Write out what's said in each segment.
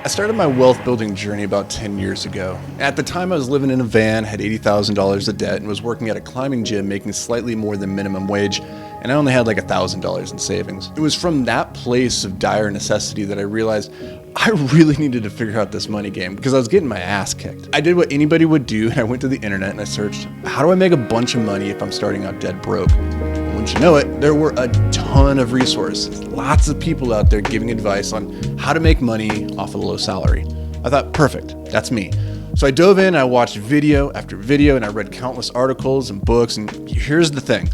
I started my wealth building journey about 10 years ago. At the time, I was living in a van, had $80,000 of debt, and was working at a climbing gym making slightly more than minimum wage, and I only had like $1,000 in savings. It was from that place of dire necessity that I realized I really needed to figure out this money game because I was getting my ass kicked. I did what anybody would do, and I went to the internet and I searched, how do I make a bunch of money if I'm starting out dead broke? Wouldn't you know it, there were a ton of resources, lots of people out there giving advice on how to make money off of a low salary. I thought, perfect, that's me. So I dove in, I watched video after video, and I read countless articles and books, and here's the thing.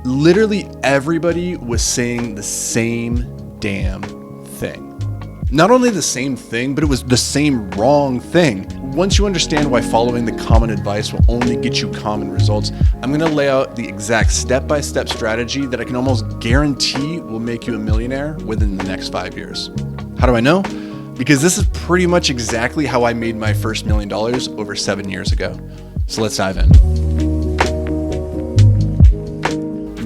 Literally everybody was saying the same damn thing. Not only the same thing, but it was the same wrong thing. Once you understand why following the common advice will only get you common results, I'm gonna lay out the exact step-by-step strategy that I can almost guarantee will make you a millionaire within the next 5 years. How do I know? Because this is pretty much exactly how I made my first $1 million over 7 years ago. So let's dive in.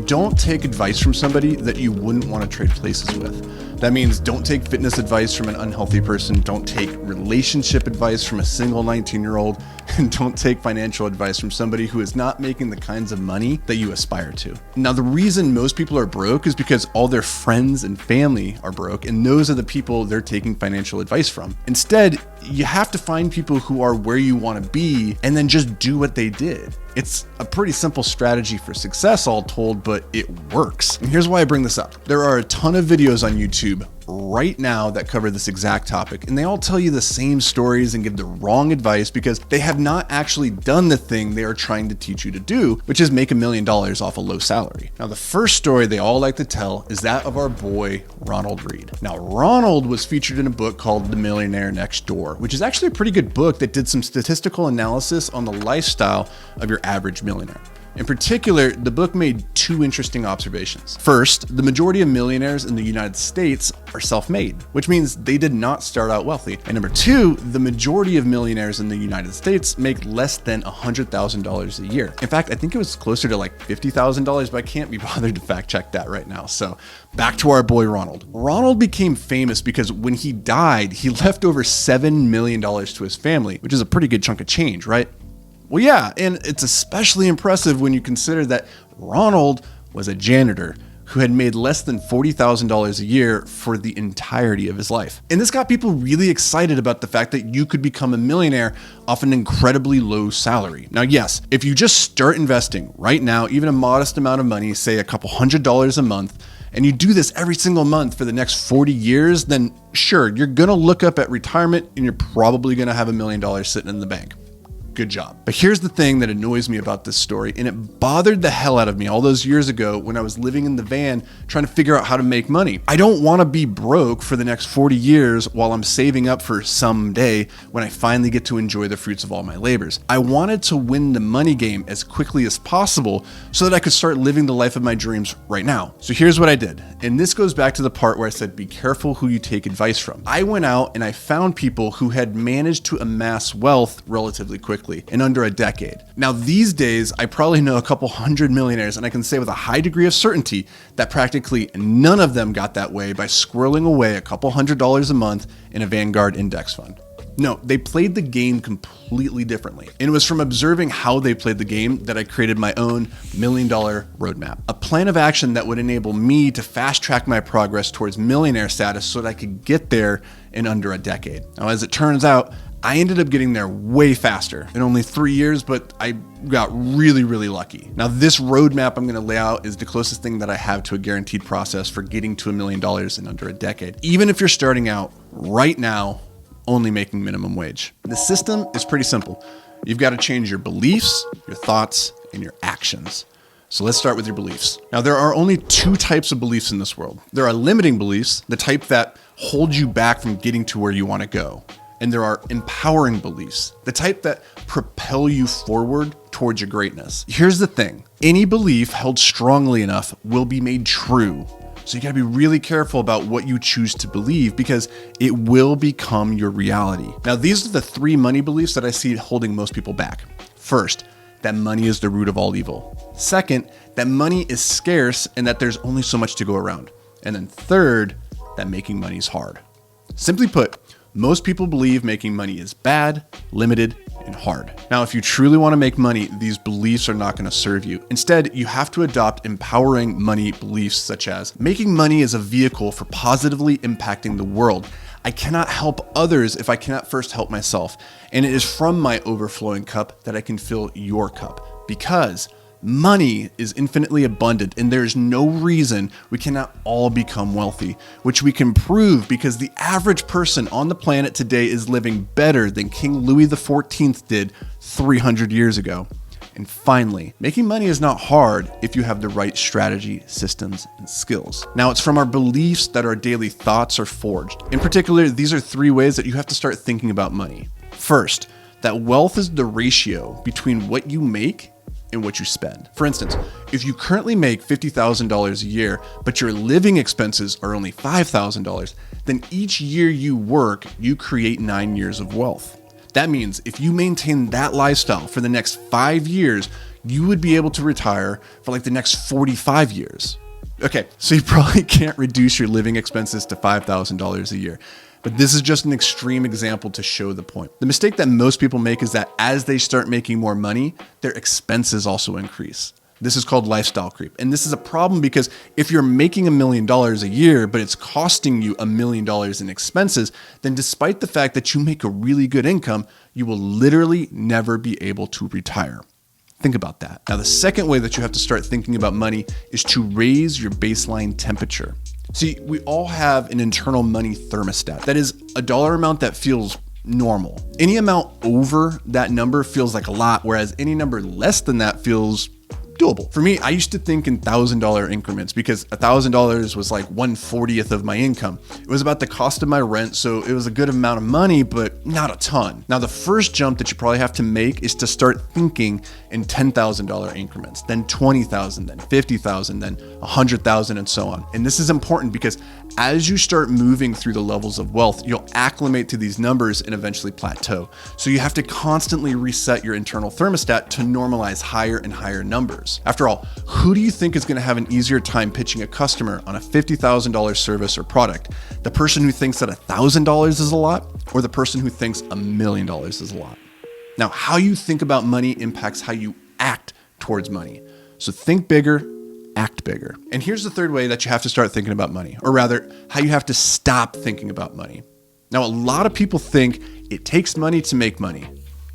Don't take advice from somebody that you wouldn't want to trade places with. That means don't take fitness advice from an unhealthy person, don't take relationship advice from a single 19-year-old, and don't take financial advice from somebody who is not making the kinds of money that you aspire to. Now, the reason most people are broke is because all their friends and family are broke, and those are the people they're taking financial advice from. Instead, you have to find people who are where you want to be and then just do what they did. It's a pretty simple strategy for success, all told, but it works. And here's why I bring this up. There are a ton of videos on YouTube right now that cover this exact topic, and they all tell you the same stories and give the wrong advice because they have not actually done the thing they are trying to teach you to do, which is make $1 million off a low salary. Now, the first story they all like to tell is that of our boy, Ronald Reed. Now, Ronald was featured in a book called The Millionaire Next Door, which is actually a pretty good book that did some statistical analysis on the lifestyle of your average millionaire. In particular, the book made two interesting observations. First, the majority of millionaires in the United States are self-made, which means they did not start out wealthy. And number two, the majority of millionaires in the United States make less than $100,000 a year. In fact, I think it was closer to like $50,000, but I can't be bothered to fact check that right now. So back to our boy Ronald. Ronald became famous because when he died, he left over $7 million to his family, which is a pretty good chunk of change, right? Well, yeah, and it's especially impressive when you consider that Ronald was a janitor who had made less than $40,000 a year for the entirety of his life. And this got people really excited about the fact that you could become a millionaire off an incredibly low salary. Now, yes, if you just start investing right now, even a modest amount of money, say a couple $100s a month, and you do this every single month for the next 40 years, then sure, you're gonna look up at retirement and you're probably gonna have $1 million sitting in the bank. Good job. But here's the thing that annoys me about this story, and it bothered the hell out of me all those years ago when I was living in the van trying to figure out how to make money. I don't want to be broke for the next 40 years while I'm saving up for someday when I finally get to enjoy the fruits of all my labors. I wanted to win the money game as quickly as possible so that I could start living the life of my dreams right now. So here's what I did. And this goes back to the part where I said, be careful who you take advice from. I went out and I found people who had managed to amass wealth relatively quickly in under a decade. Now, these days, I probably know a couple hundred millionaires, and I can say with a high degree of certainty that practically none of them got that way by squirreling away a couple $100s a month in a Vanguard index fund. No, they played the game completely differently. And it was from observing how they played the game that I created my own $1 million roadmap, a plan of action that would enable me to fast track my progress towards millionaire status so that I could get there in under a decade. Now, as it turns out, I ended up getting there way faster in only 3 years, but I got really, really lucky. Now, this roadmap I'm gonna lay out is the closest thing that I have to a guaranteed process for getting to $1 million in under a decade. Even if you're starting out right now, only making minimum wage. The system is pretty simple. You've got to change your beliefs, your thoughts, and your actions. So let's start with your beliefs. Now, there are only two types of beliefs in this world. There are limiting beliefs, the type that hold you back from getting to where you want to go. And there are empowering beliefs, the type that propel you forward towards your greatness. Here's the thing. Any belief held strongly enough will be made true. So you gotta be really careful about what you choose to believe because it will become your reality. Now, these are the three money beliefs that I see holding most people back. First, that money is the root of all evil. Second, that money is scarce and that there's only so much to go around. And then third, that making money is hard. Simply put, Most people believe making money is bad, limited, and hard. Now, if you truly want to make money, these beliefs are not going to serve you. Instead, you have to adopt empowering money beliefs such as making money is a vehicle for positively impacting the world. I cannot help others if I cannot first help myself. And it is from my overflowing cup that I can fill your cup. Because money is infinitely abundant and there is no reason we cannot all become wealthy, which we can prove because the average person on the planet today is living better than King Louis XIV did 300 years ago. And finally, making money is not hard if you have the right strategy, systems, and skills. Now, it's from our beliefs that our daily thoughts are forged. In particular, these are 3 ways that you have to start thinking about money. First, that wealth is the ratio between what you make and what you spend. For instance, if you currently make $50,000 a year, but your living expenses are only $5,000, then each year you work, you create 9 years of wealth. That means if you maintain that lifestyle for the next 5 years, you would be able to retire for like the next 45 years. Okay, so you probably can't reduce your living expenses to $5,000 a year. But this is just an extreme example to show the point. The mistake that most people make is that as they start making more money, their expenses also increase. This is called lifestyle creep. And this is a problem because if you're making $1 million a year, but it's costing you $1 million in expenses, then despite the fact that you make a really good income, you will literally never be able to retire. Think about that. Now, the second way that you have to start thinking about money is to raise your baseline temperature. See, we all have an internal money thermostat. That is a dollar amount that feels normal. Any amount over that number feels like a lot, whereas any number less than that feels doable. For me, I used to think in $1,000 increments because $1,000 was like 1/40th of my income. It was about the cost of my rent, so it was a good amount of money, but not a ton. Now, the first jump that you probably have to make is to start thinking in $10,000 increments, then 20,000, then 50,000, then 100,000, and so on. And this is important because as you start moving through the levels of wealth, you'll acclimate to these numbers and eventually plateau. So you have to constantly reset your internal thermostat to normalize higher and higher numbers. After all, who do you think is going to have an easier time pitching a customer on a $50,000 service or product? The person who thinks that $1,000 is a lot, or the person who thinks $1 million is a lot? Now, how you think about money impacts how you act towards money. So think bigger, act bigger. And here's the third way that you have to start thinking about money, or rather, how you have to stop thinking about money. Now, a lot of people think it takes money to make money.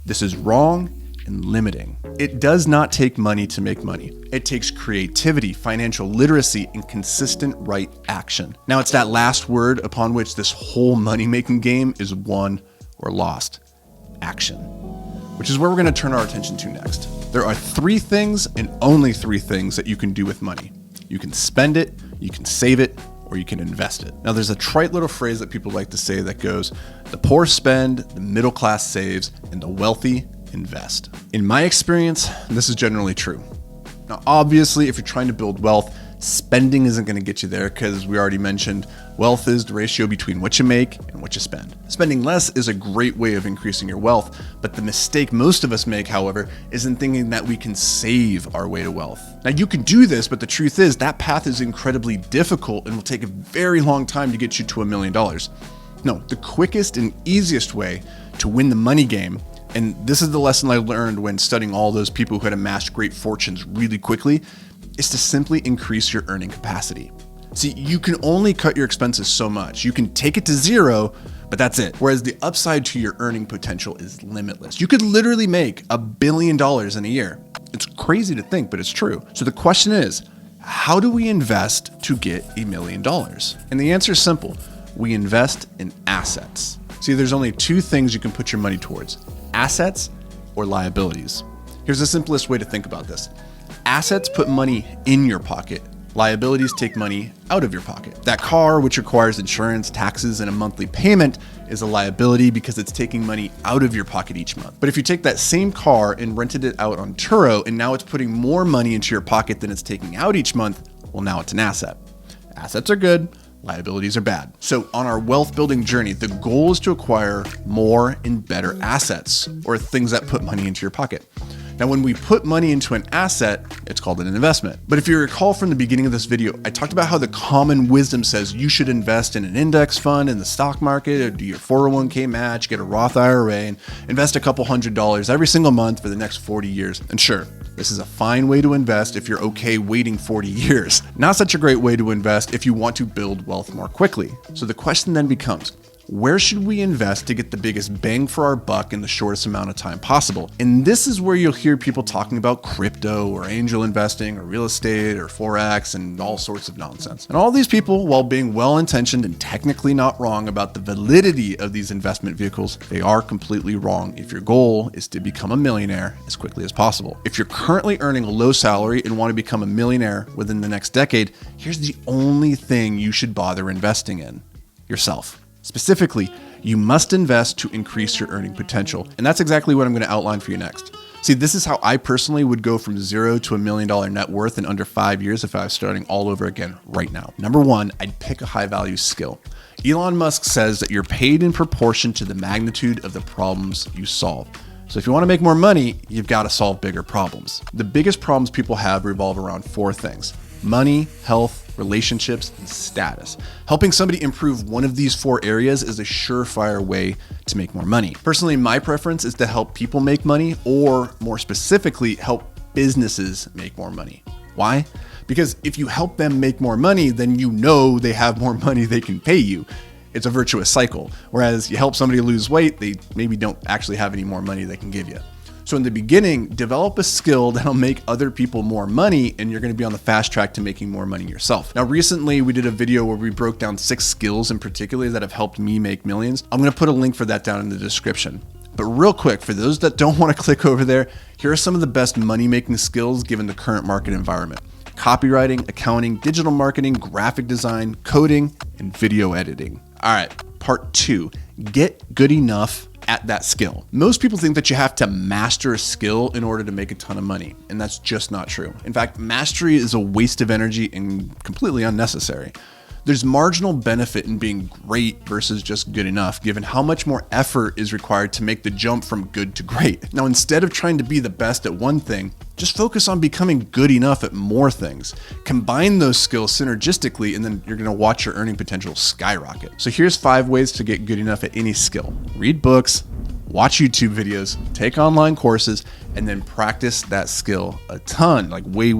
This is wrong and limiting. It does not take money to make money. It takes creativity, financial literacy, and consistent right action. Now, it's that last word upon which this whole money-making game is won or lost: action, which is where we're going to turn our attention to next. There are 3 things and only 3 things that you can do with money. You can spend it, you can save it, or you can invest it. Now, there's a trite little phrase that people like to say that goes, the poor spend, the middle class saves, and the wealthy invest. In my experience, this is generally true. Now, obviously, if you're trying to build wealth, spending isn't going to get you there because we already mentioned wealth is the ratio between what you make and what you spend. Spending less is a great way of increasing your wealth, but the mistake most of us make, however, is in thinking that we can save our way to wealth. Now, you can do this, but the truth is that path is incredibly difficult and will take a very long time to get you to $1 million. No, the quickest and easiest way to win the money game, and this is the lesson I learned when studying all those people who had amassed great fortunes really quickly, is to simply increase your earning capacity. See, you can only cut your expenses so much. You can take it to 0, but that's it. Whereas the upside to your earning potential is limitless. You could literally make $1 billion in a year. It's crazy to think, but it's true. So the question is, how do we invest to get $1 million? And the answer is simple. We invest in assets. See, there's only 2 things you can put your money towards: assets or liabilities. Here's the simplest way to think about this. Assets put money in your pocket. Liabilities take money out of your pocket. That car, which requires insurance, taxes, and a monthly payment, is a liability because it's taking money out of your pocket each month. But if you take that same car and rented it out on Turo, and now it's putting more money into your pocket than it's taking out each month, well, now it's an asset. Assets are good, liabilities are bad. So on our wealth building journey, the goal is to acquire more and better assets, or things that put money into your pocket. Now, when we put money into an asset, it's called an investment. But if you recall from the beginning of this video, I talked about how the common wisdom says you should invest in an index fund in the stock market, or do your 401k match, get a Roth IRA, and invest a couple $100s every single month for the next 40 years. And sure, this is a fine way to invest if you're okay waiting 40 years. Not such a great way to invest if you want to build wealth more quickly. So the question then becomes, where should we invest to get the biggest bang for our buck in the shortest amount of time possible? And this is where you'll hear people talking about crypto or angel investing or real estate or Forex and all sorts of nonsense. And all these people, while being well-intentioned and technically not wrong about the validity of these investment vehicles, they are completely wrong if your goal is to become a millionaire as quickly as possible. If you're currently earning a low salary and want to become a millionaire within the next decade, here's the only thing you should bother investing in: yourself. Specifically, you must invest to increase your earning potential. And that's exactly what I'm going to outline for you next. See, this is how I personally would go from zero to $1 million net worth in under 5 years if I was starting all over again right now. Number one, I'd pick a high value skill. Elon Musk says that you're paid in proportion to the magnitude of the problems you solve. So if you want to make more money, you've got to solve bigger problems. The biggest problems people have revolve around four things: money, health, relationships, and status. Helping somebody improve one of these four areas is a surefire way to make more money. Personally, my preference is to help people make money, or more specifically, help businesses make more money. Why? Because if you help them make more money, then you know they have more money they can pay you. It's a virtuous cycle. Whereas you help somebody lose weight, they maybe don't actually have any more money they can give you. So in the beginning, develop a skill that'll make other people more money, and you're going to be on the fast track to making more money yourself. Now, recently we did a video where we broke down 6 skills in particular that have helped me make millions. I'm going to put a link for that down in the description. But real quick, for those that don't want to click over there, here are some of the best money-making skills given the current market environment: copywriting, accounting, digital marketing, graphic design, coding, and video editing. All right, part 2, get good enough at that skill. Most people think that you have to master a skill in order to make a ton of money, and that's just not true. In fact, mastery is a waste of energy and completely unnecessary. There's marginal benefit in being great versus just good enough, given how much more effort is required to make the jump from good to great. Now, instead of trying to be the best at one thing, just focus on becoming good enough at more things. Combine those skills synergistically, and then you're going to watch your earning potential skyrocket. So here's 5 ways to get good enough at any skill. Read books, watch YouTube videos, take online courses, and then practice that skill a ton, like way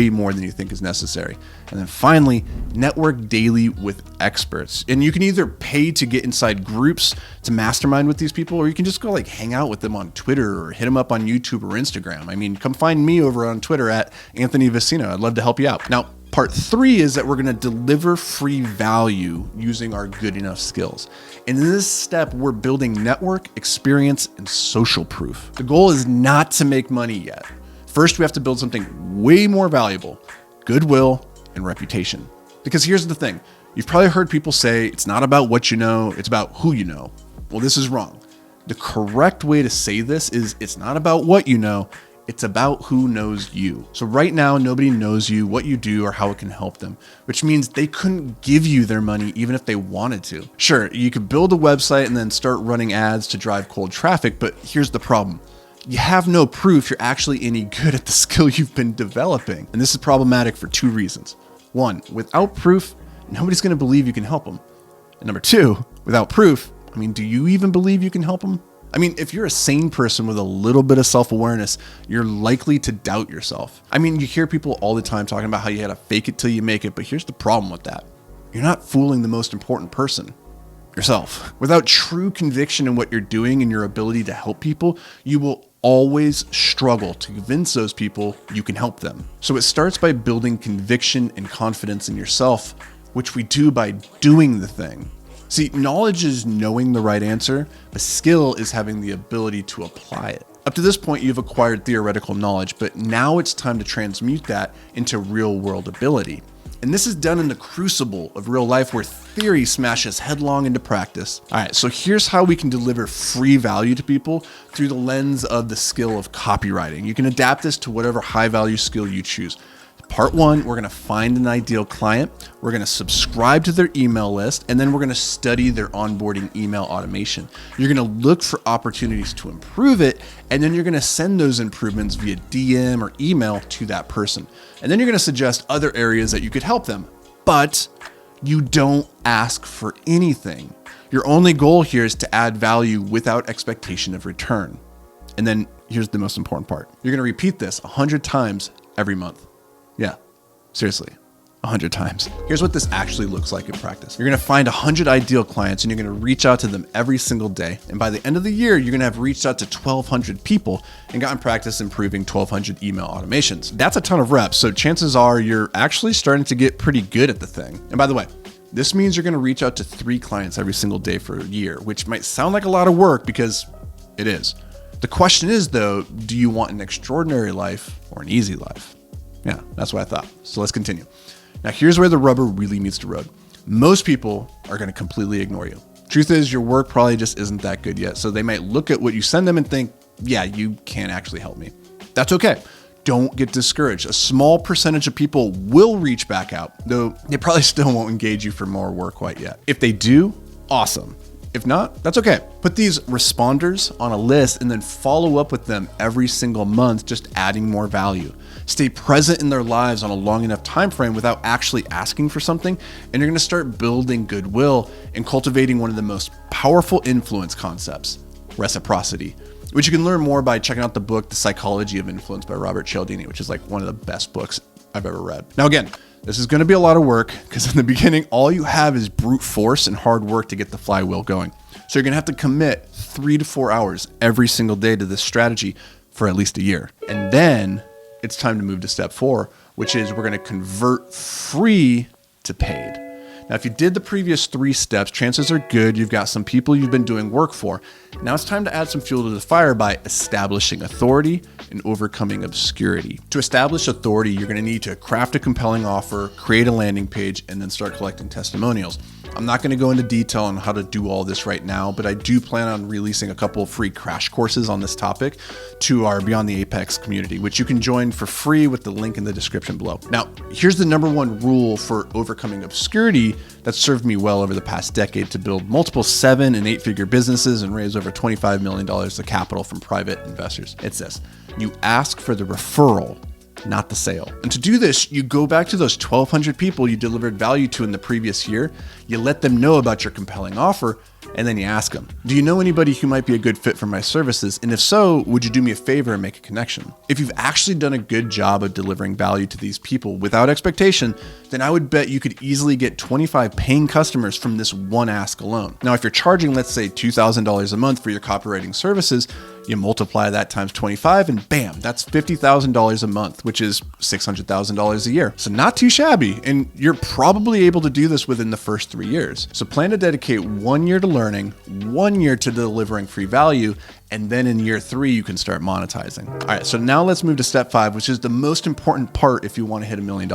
more than you think is necessary. And then finally, network daily with experts. And you can either pay to get inside groups to mastermind with these people, or you can just go like hang out with them on Twitter or hit them up on YouTube or Instagram. I mean, come find me over on Twitter at Anthony Vicino. I'd love to help you out. Now, part 3 is that we're going to deliver free value using our good enough skills. And in this step, we're building network, experience, and social proof. The goal is not to make money yet. First, we have to build something way more valuable: goodwill and reputation. Because here's the thing. You've probably heard people say it's not about what you know, it's about who you know. Well, this is wrong. The correct way to say this is it's not about what you know, it's about who knows you. So right now, nobody knows you, what you do, or how it can help them, which means they couldn't give you their money even if they wanted to. Sure, you could build a website and then start running ads to drive cold traffic, but here's the problem. You have no proof you're actually any good at the skill you've been developing. And this is problematic for 2 reasons. 1, without proof, nobody's going to believe you can help them. And number 2, without proof, do you even believe you can help them? If you're a sane person with a little bit of self-awareness, you're likely to doubt yourself. You hear people all the time talking about how you gotta fake it till you make it, but here's the problem with that. You're not fooling the most important person: yourself. Without true conviction in what you're doing and your ability to help people, you will always struggle to convince those people you can help them. So it starts by building conviction and confidence in yourself, which we do by doing the thing. See, knowledge is knowing the right answer, but skill is having the ability to apply it. Up to this point, you've acquired theoretical knowledge, but now it's time to transmute that into real-world ability. And this is done in the crucible of real life where theory smashes headlong into practice. All right, so here's how we can deliver free value to people through the lens of the skill of copywriting. You can adapt this to whatever high-value skill you choose. Part one, we're going to find an ideal client. We're going to subscribe to their email list, and then we're going to study their onboarding email automation. You're going to look for opportunities to improve it, and then you're going to send those improvements via DM or email to that person. And then you're going to suggest other areas that you could help them. But you don't ask for anything. Your only goal here is to add value without expectation of return. And then here's the most important part. You're going to repeat this 100 times every month. Yeah, seriously, 100 times. Here's what this actually looks like in practice. You're going to find 100 ideal clients and you're going to reach out to them every single day. And by the end of the year, you're going to have reached out to 1,200 people and gotten practice improving 1,200 email automations. That's a ton of reps. So chances are you're actually starting to get pretty good at the thing. And by the way, this means you're going to reach out to 3 clients every single day for a year, which might sound like a lot of work because it is. The question is though, do you want an extraordinary life or an easy life? Yeah, that's what I thought. So let's continue. Now, here's where the rubber really meets the road. Most people are going to completely ignore you. Truth is, your work probably just isn't that good yet. So they might look at what you send them and think, yeah, you can't actually help me. That's okay. Don't get discouraged. A small percentage of people will reach back out, though they probably still won't engage you for more work quite yet. If they do, awesome. If not, that's okay. Put these responders on a list and then follow up with them every single month, just adding more value. Stay present in their lives on a long enough time frame without actually asking for something, and you're going to start building goodwill and cultivating one of the most powerful influence concepts, reciprocity, which you can learn more by checking out the book, The Psychology of Influence by Robert Cialdini, which is like one of the best books I've ever read. Now, again, this is going to be a lot of work because in the beginning, all you have is brute force and hard work to get the flywheel going. So you're going to have to commit 3 to 4 hours every single day to this strategy for at least a year. And then it's time to move to step 4, which is we're going to convert free to paid. Now, if you did the previous 3 steps, chances are good you've got some people you've been doing work for. Now it's time to add some fuel to the fire by establishing authority and overcoming obscurity. To establish authority, you're going to need to craft a compelling offer, create a landing page, and then start collecting testimonials. I'm not going to go into detail on how to do all this right now, but I do plan on releasing a couple of free crash courses on this topic to our Beyond the Apex community, which you can join for free with the link in the description below. Now, here's the number 1 rule for overcoming obscurity that served me well over the past decade to build multiple 7- and 8-figure businesses and raise over $25 million of capital from private investors. It's this: you ask for the referral, not the sale. And to do this, you go back to those 1,200 people you delivered value to in the previous year, you let them know about your compelling offer, and then you ask them, do you know anybody who might be a good fit for my services? And if so, would you do me a favor and make a connection? If you've actually done a good job of delivering value to these people without expectation, then I would bet you could easily get 25 paying customers from this one ask alone. Now, if you're charging, let's say $2,000 a month for your copywriting services, you multiply that times 25 and bam, that's $50,000 a month, which is $600,000 a year. So not too shabby. And you're probably able to do this within the first 3 years. So plan to dedicate 1 year to learning, 1 year to delivering free value, and then in year 3, you can start monetizing. All right, so now let's move to step 5, which is the most important part if you want to hit $1 million.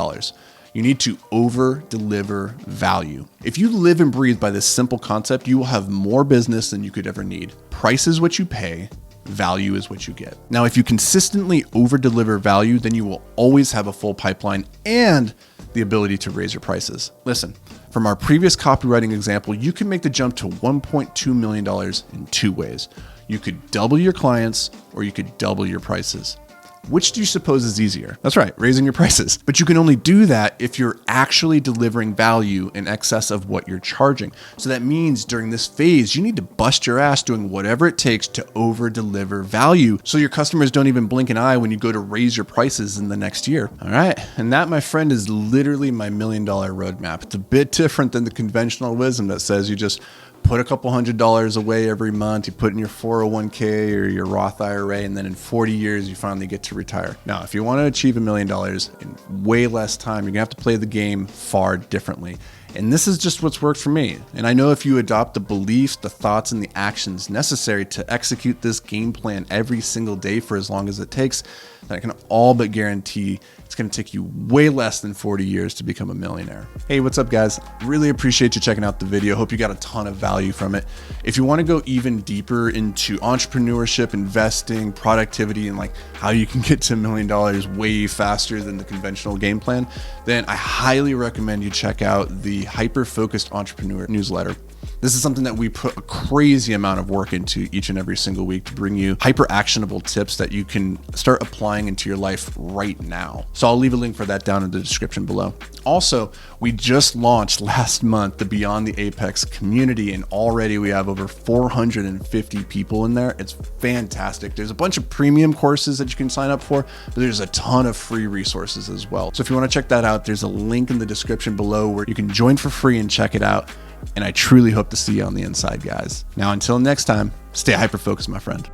You need to over-deliver value. If you live and breathe by this simple concept, you will have more business than you could ever need. Price is what you pay. Value is what you get. Now, if you consistently over-deliver value, then you will always have a full pipeline and the ability to raise your prices. Listen, from our previous copywriting example, you can make the jump to $1.2 million in 2 ways. You could double your clients or you could double your prices. Which do you suppose is easier? That's right, raising your prices. But you can only do that if you're actually delivering value in excess of what you're charging. So that means during this phase, you need to bust your ass doing whatever it takes to over-deliver value so your customers don't even blink an eye when you go to raise your prices in the next year. All right, and that, my friend, is literally my $1 million roadmap. It's a bit different than the conventional wisdom that says you just put a couple $100 away every month, you put in your 401k or your Roth IRA, and then in 40 years, you finally get to retire. Now, if you want to achieve $1 million in way less time, you're gonna have to play the game far differently. And this is just what's worked for me. And I know if you adopt the beliefs, the thoughts, and the actions necessary to execute this game plan every single day for as long as it takes, then I can all but guarantee it's going to take you way less than 40 years to become a millionaire. Hey, what's up guys? Really appreciate you checking out the video. Hope you got a ton of value from it. If you want to go even deeper into entrepreneurship, investing, productivity, and like how you can get to $1 million way faster than the conventional game plan, then I highly recommend you check out the Hyper-Focused Entrepreneur newsletter. This is something that we put a crazy amount of work into each and every single week to bring you hyper actionable tips that you can start applying into your life right now. So I'll leave a link for that down in the description below. Also, we just launched last month the Beyond the Apex community, and already we have over 450 people in there. It's fantastic. There's a bunch of premium courses that you can sign up for, but there's a ton of free resources as well. So if you want to check that out, there's a link in the description below where you can join for free and check it out. And I truly hope to see you on the inside, guys. Now, until next time, stay hyper-focused, my friend.